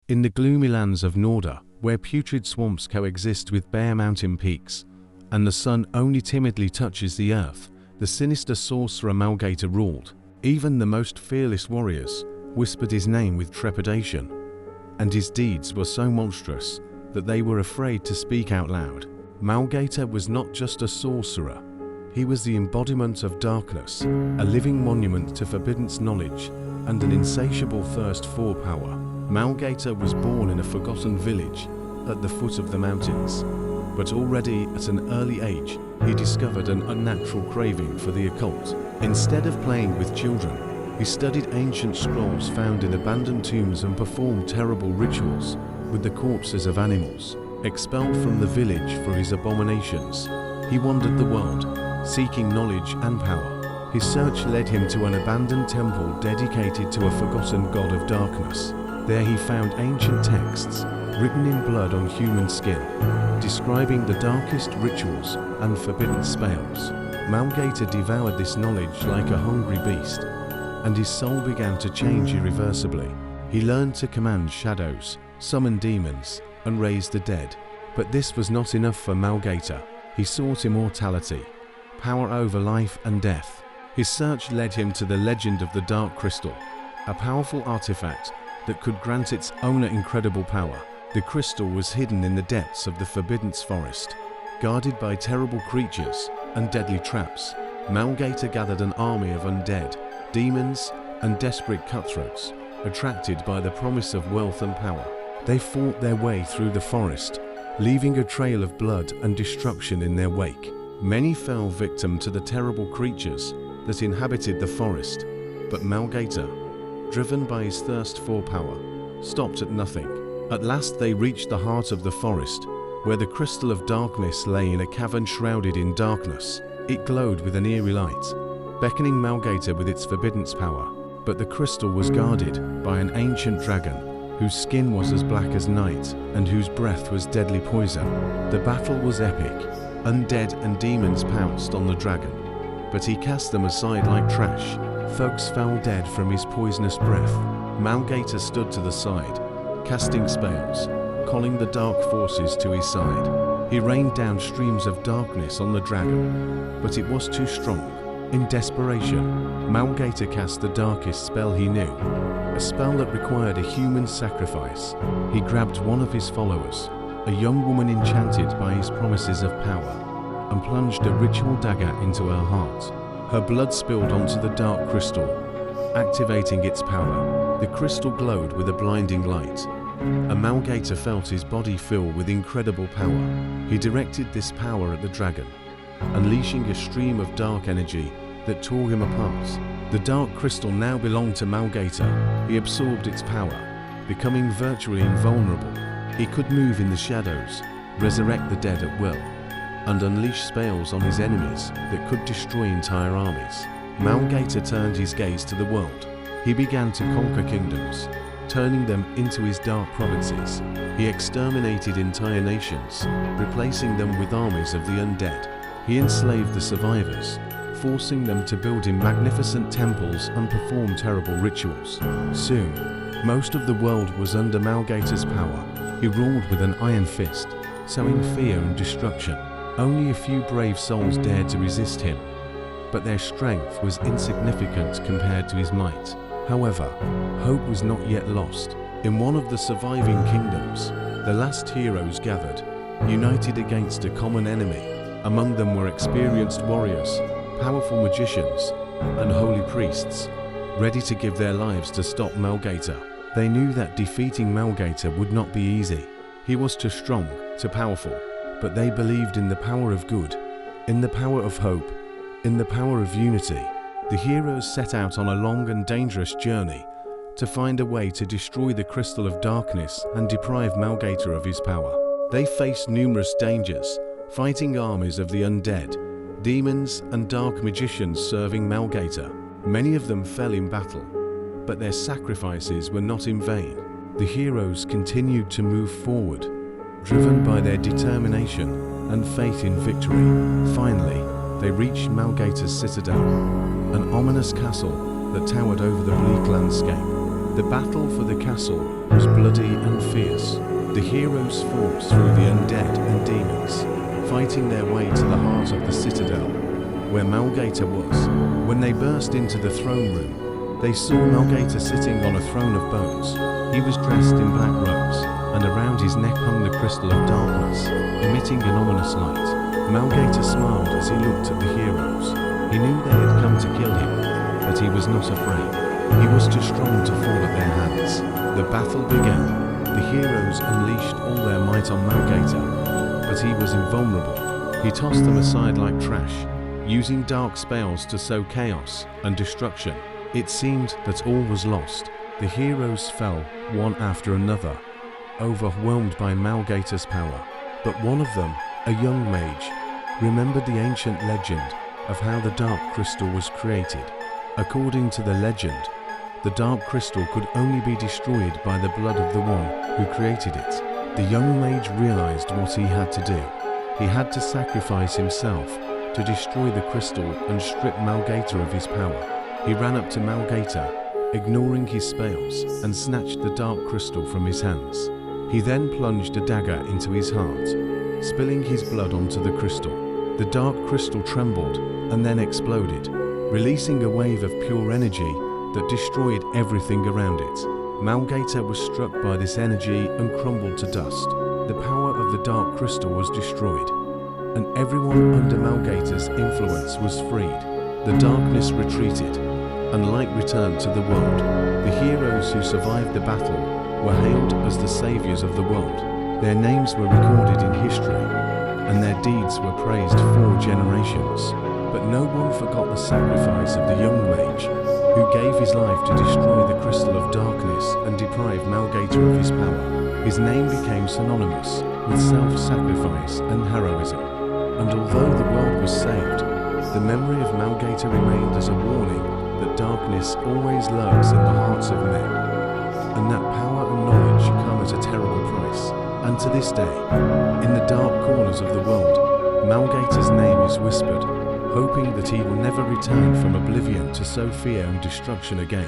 In the gloomy lands of Norda, where putrid swamps coexist with bare mountain peaks, and the sun only timidly touches the earth, the sinister sorcerer Malgaita ruled. Even the most fearless warriors whispered his name with trepidation, and his deeds were so monstrous that they were afraid to speak out loud. Malgaita was not just a sorcerer. He was the embodiment of darkness, a living monument to forbidden knowledge, and an insatiable thirst for power. Malgaita was born in a forgotten village at the foot of the mountains, but already at an early age, he discovered an unnatural craving for the occult. Instead of playing with children, he studied ancient scrolls found in abandoned tombs and performed terrible rituals with the corpses of animals. Expelled from the village for his abominations, he wandered the world, seeking knowledge and power. His search led him to an abandoned temple dedicated to a forgotten god of darkness. There he found ancient texts, written in blood on human skin, describing the darkest rituals and forbidden spells. Malgaita devoured this knowledge like a hungry beast, and his soul began to change irreversibly. He learned to command shadows, summon demons, and raise the dead. But this was not enough for Malgaita. He sought immortality, power over life and death. His search led him to the legend of the Dark Crystal, a powerful artifact that could grant its owner incredible power. The crystal was hidden in the depths of the Forbidden Forest, guarded by terrible creatures and deadly traps. Malgaita gathered an army of undead, demons, and desperate cutthroats, attracted by the promise of wealth and power. They fought their way through the forest, leaving a trail of blood and destruction in their wake. Many fell victim to the terrible creatures that inhabited the forest, but Malgaita, driven by his thirst for power, stopped at nothing. At last they reached the heart of the forest, where the crystal of darkness lay in a cavern shrouded in darkness. It glowed with an eerie light, beckoning Malgaita with its forbidden power. But the crystal was guarded by an ancient dragon, whose skin was as black as night, and whose breath was deadly poison. The battle was epic. Undead and demons pounced on the dragon, but he cast them aside like trash. Thugs fell dead from his poisonous breath. Malgaita stood to the side, casting spells, calling the dark forces to his side. He rained down streams of darkness on the dragon, but it was too strong. In desperation, Malgaita cast the darkest spell he knew, a spell that required a human sacrifice. He grabbed one of his followers, a young woman enchanted by his promises of power, and plunged a ritual dagger into her heart. Her blood spilled onto the dark crystal, activating its power. The crystal glowed with a blinding light, and Malgaita felt his body fill with incredible power. He directed this power at the dragon, unleashing a stream of dark energy that tore him apart. The dark crystal now belonged to Malgaita. He absorbed its power, becoming virtually invulnerable. He could move in the shadows, resurrect the dead at will, and unleash spells on his enemies that could destroy entire armies. Malgaita turned his gaze to the world. He began to conquer kingdoms, turning them into his dark provinces. He exterminated entire nations, replacing them with armies of the undead. He enslaved the survivors, forcing them to build him magnificent temples and perform terrible rituals. Soon, most of the world was under Malgaita's power. He ruled with an iron fist, sowing fear and destruction. Only a few brave souls dared to resist him, but their strength was insignificant compared to his might. However, hope was not yet lost. In one of the surviving kingdoms, the last heroes gathered, united against a common enemy. Among them were experienced warriors, powerful magicians, and holy priests, ready to give their lives to stop Malgaita. They knew that defeating Malgaita would not be easy. He was too strong, too powerful, but they believed in the power of good, in the power of hope, in the power of unity. The heroes set out on a long and dangerous journey to find a way to destroy the crystal of darkness and deprive Malgaita of his power. They faced numerous dangers, fighting armies of the undead, demons, and dark magicians serving Malgaita. Many of them fell in battle, but their sacrifices were not in vain. The heroes continued to move forward, driven by their determination and faith in victory. Finally, they reached Malgaita's citadel, an ominous castle that towered over the bleak landscape. The battle for the castle was bloody and fierce. The heroes fought through the undead and demons, fighting their way to the heart of the citadel, where Malgator was. When they burst into the throne room, they saw Malgator sitting on a throne of bones. He was dressed in black robes, and around his neck hung the crystal of darkness, emitting an ominous light. Malgator smiled as he looked at the heroes. He knew they had come to kill him, but he was not afraid. He was too strong to fall at their hands. The battle began. The heroes unleashed all their might on Malgator, but he was invulnerable. He tossed them aside like trash, using dark spells to sow chaos and destruction. It seemed that all was lost. The heroes fell one after another, overwhelmed by Malgator's power. But one of them, a young mage, remembered the ancient legend of how the Dark Crystal was created. According to the legend, the Dark Crystal could only be destroyed by the blood of the one who created it. The young mage realized what he had to do. He had to sacrifice himself to destroy the crystal and strip Malgator of his power. He ran up to Malgator, ignoring his spells, and snatched the Dark Crystal from his hands. He then plunged a dagger into his heart, spilling his blood onto the crystal. The Dark Crystal trembled and then exploded, releasing a wave of pure energy that destroyed everything around it. Malgator was struck by this energy and crumbled to dust. The power of the Dark Crystal was destroyed, and everyone under Malgator's influence was freed. The darkness retreated, and light returned to the world. The heroes who survived the battle were hailed as the saviors of the world. Their names were recorded in history, and their deeds were praised for generations. But no one forgot the sacrifice of the young mage, who gave his life to destroy the crystal of darkness and deprive Malgator of his power. His name became synonymous with self-sacrifice and heroism. And although the world was saved, the memory of Malgator remained as a warning that darkness always lurks in the hearts of men, and that power and knowledge come at a terrible price. And to this day, in the dark corners of the world, Malgator's name is whispered, hoping that he will never return from oblivion to sow fear and destruction again.